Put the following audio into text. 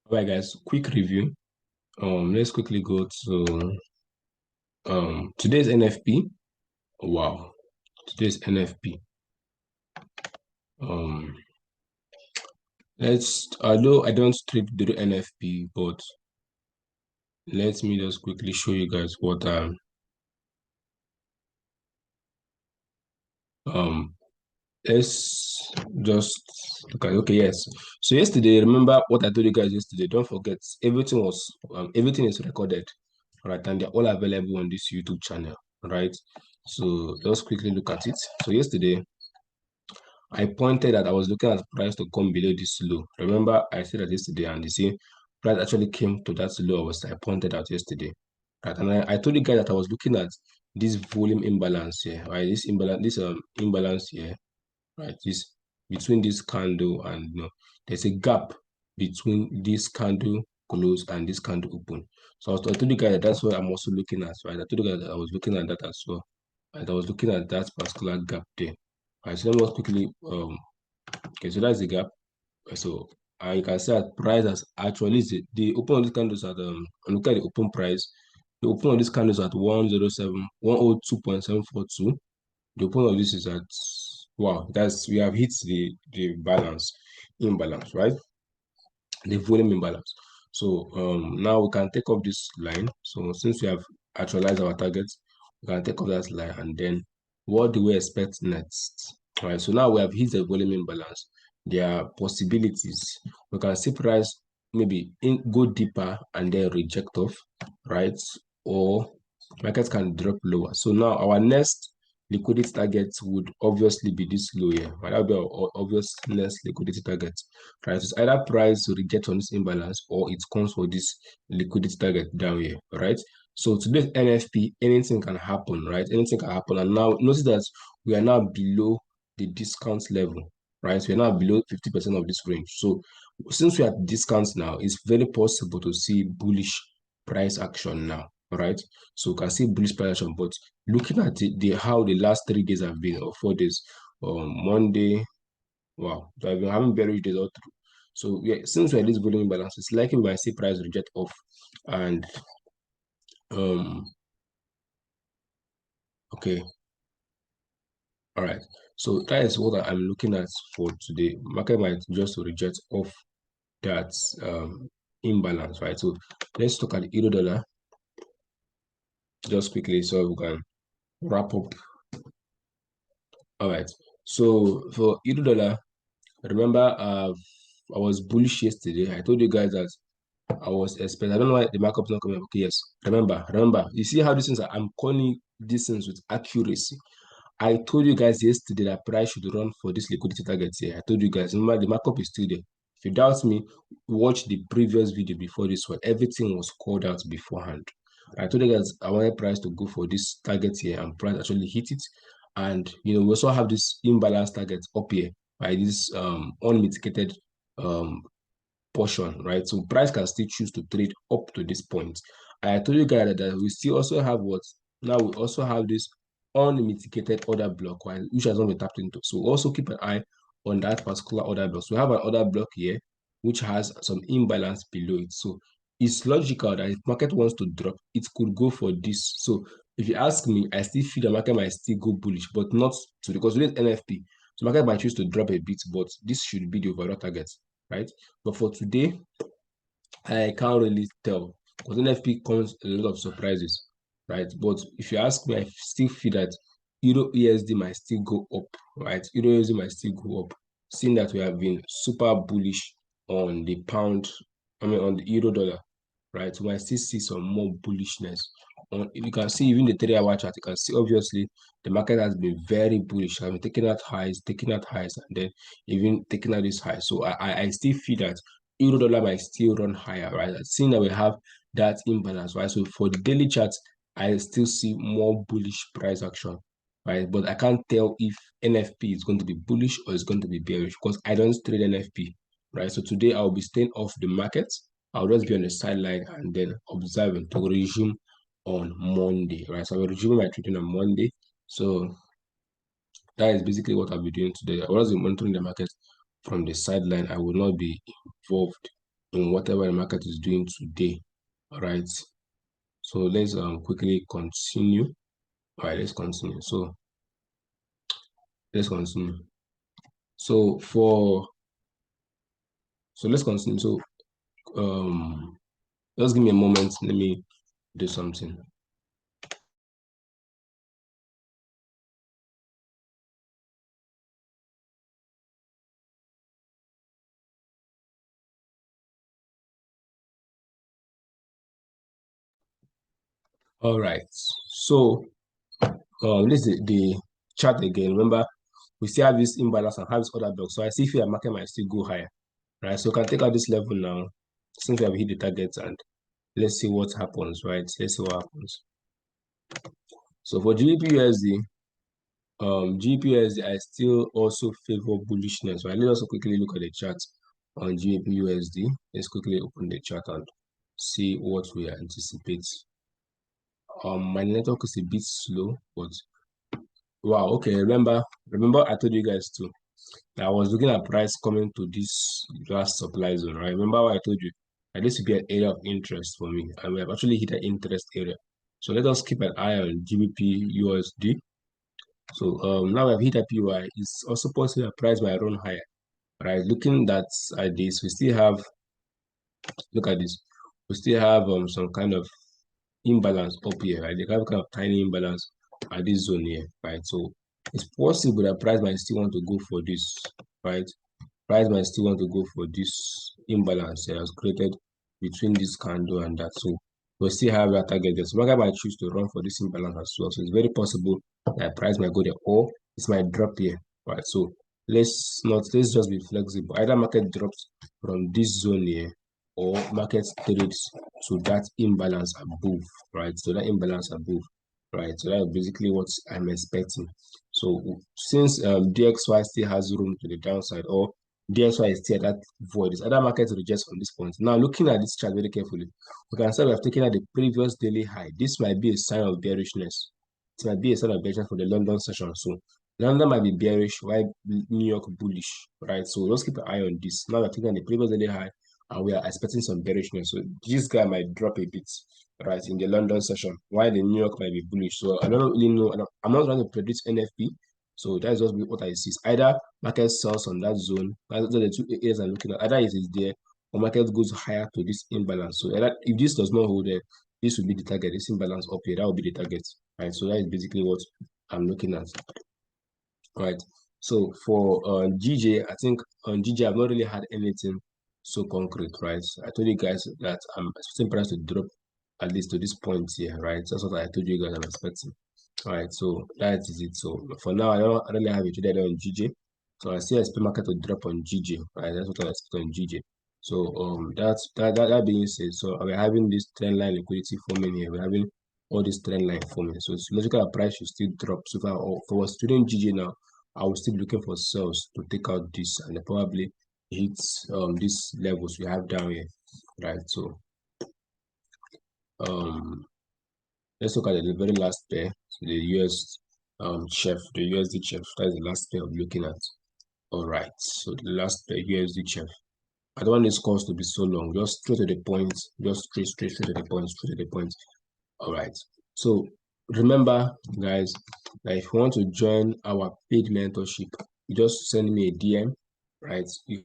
All right, guys, quick review. Let's quickly go to today's NFP. Wow, today's NFP. Um, although I don't trade the NFP, but let me just quickly show you guys what um let's just look at. Okay, yes. So yesterday, remember what I told you guys yesterday? Don't forget, everything is recorded, right? And they're all available on this YouTube channel, right? So let's quickly look at it. So yesterday I pointed that I was looking at price to come below this low. Remember, I said that yesterday, and you see, price actually came to that low I pointed out yesterday. Right, and I told you guys that I was looking at this volume imbalance here, right? This imbalance here, right? This between this candle and there's a gap between this candle close and this candle open. So I told you guys that that's what I'm also looking at, right? I told you guys that I was looking at that as well. And I was looking at that particular gap there. Right, so let me just quickly okay, so that's the gap. So you can see that price has actually the open of these candles at look at the open price. The open of this candles at 102.742. The open of this is at wow, that's we have hit the imbalance, right? The volume imbalance. So now we can take off this line. So since we have actualized our targets, we can take off that line, and then what do we expect next? All right, so now we have hit the volume imbalance. There are possibilities. We can see price maybe go deeper and then reject off, right? Or markets can drop lower. So now our next liquidity target would obviously be this low here. Right? That would be our obvious next liquidity target. Right? It's either price to reject on this imbalance or it comes for this liquidity target down here. Right? So today's NFP, anything can happen, right? Anything can happen. And now notice that we are now below the discount level, right? So we are now below 50% of this range. So since we are at discounts now, it's very possible to see bullish price action now. All right, so you can see bullish price action, but looking at how the last 3 days have been, or 4 days, Monday, wow, so I've been having bearish days all through. So yeah, since we're this volume imbalance, it's likely we might see price reject off, and okay, all right. So that is what I'm looking at for today. Market might just reject off that imbalance, right? So let's look at the euro dollar just quickly so we can wrap up. All right. So for euro dollar, remember, I was bullish yesterday. I told you guys that I was expecting. I don't know why the markup is not coming up. Okay, yes. Remember. You see how these things are? I'm calling these things with accuracy. I told you guys yesterday that price should run for this liquidity target here. I told you guys, remember, the markup is still there. If you doubt me, watch the previous video before this one. Everything was called out beforehand. I told you guys I wanted price to go for this target here, and price actually hit it. And we also have this imbalance target up here by this unmitigated um portion, right? So price can still choose to trade up to this point. I told you guys that we still also have what? Now we also have this unmitigated order block, which has not been tapped into. So also keep an eye on that particular order block. So we have an order block here, which has some imbalance below it. So it's logical that if market wants to drop, it could go for this. So if you ask me, I still feel the market might still go bullish, but not to, because with NFP, so market might choose to drop a bit, but this should be the overall target, right? But for today, I can't really tell because NFP comes a lot of surprises, right? But if you ask me, I still feel that Euro ESD might still go up, right? Euro ESD might still go up, seeing that we have been super bullish on the pound, on the euro dollar, right? We might still see some more bullishness. You can see even the 3-hour chart, you can see obviously the market has been very bullish. I've been taking out highs, and then even taking out this high. So I still feel that euro dollar might still run higher, right? Seeing that we have that imbalance, right? So for the daily chart, I still see more bullish price action, right? But I can't tell if NFP is going to be bullish or it's going to be bearish because I don't trade NFP, right? So today I'll be staying off the market. I'll just be on the sideline and then observing to resume on Monday, right? So I will resume my trading on Monday. So that is basically what I'll be doing today. I will just be monitoring the market from the sideline. I will not be involved in whatever the market is doing today. All right. So let's quickly continue. All right, let's continue. So let's continue. So let's continue. So just give me a moment. Let me do something. All right. So this is the chart again. Remember, we still have this imbalance and have this other block. So I see fear market might still go higher. Right. So we can take out this level now since we have hit the target, and let's see what happens. Right. Let's see what happens. So for GBPUSD, GBPUSD, I still also favor bullishness. Right. Let's also quickly look at the chart on GBPUSD. Let's quickly open the chart and see what we anticipate. My network is a bit slow, but wow, okay. Remember I told you guys too. I was looking at price coming to this last supply zone, right? Remember what I told you? That this would be an area of interest for me, and we have actually hit an interest area. So let us keep an eye on GBP USD. So now we have hit a PY. It's also possible that price might run higher. Right? Looking at this, we still have, look at this. We still have some kind of imbalance up here, right? They have kind of tiny imbalance at this zone here, right? So it's possible that price might still want to go for this, right? Price might still want to go for this imbalance that has created between this candle and that. So we'll still have that target there. So market might choose to run for this imbalance as well. So it's very possible that price might go there or it might drop here, right? So let's just be flexible. Either market drops from this zone here or market trades to that imbalance above, right? So that imbalance above, right? So that's basically what I'm expecting. So since DXY still has room to the downside, or DXY is still at that void, this other market rejects from this point. Now, looking at this chart very carefully, we can say we have taken out the previous daily high. This might be a sign of bearishness. It might be a sign of bearishness for the London session. So London might be bearish, while New York bullish, right? So let's keep an eye on this. Now we're taking the previous daily high, and we are expecting some bearishness. So this guy might drop a bit, right, in the London session, while the New York might be bullish. So I don't really know. I'm not trying to predict NFP. So that's just what I see. Either market sells on that zone. That's the two areas I'm looking at. Either it is there, or market goes higher to this imbalance. So if this does not hold there, this will be the target. This imbalance up here, that will be the target, right? So that is basically what I'm looking at. Right. So for GJ, I think on GJ, I've not really had anything so concrete, right? I told you guys that I'm expecting price to drop at least to this point here, right? That's what I told you guys I'm expecting. All right, so that is it. So for now, I don't really have it today on GJ. So I still expect market to drop on GJ, right? That's what I expect on GJ. So that being said, so we're having this trend line liquidity forming here. We're having all this trend line forming. So it's logical that price should still drop. So if I was student GJ now, I will still be looking for sales to take out this and probably hit these levels we have down here, right? So let's look at the very last pair, so the US the USD chef. That is the last pair I'm looking at. All right, so the last pair USD chef. I don't want this course to be so long. Just straight to the point. Just straight to the point. Straight to the point. All right. So remember, guys, that if you want to join our paid mentorship, you just send me a DM, right? You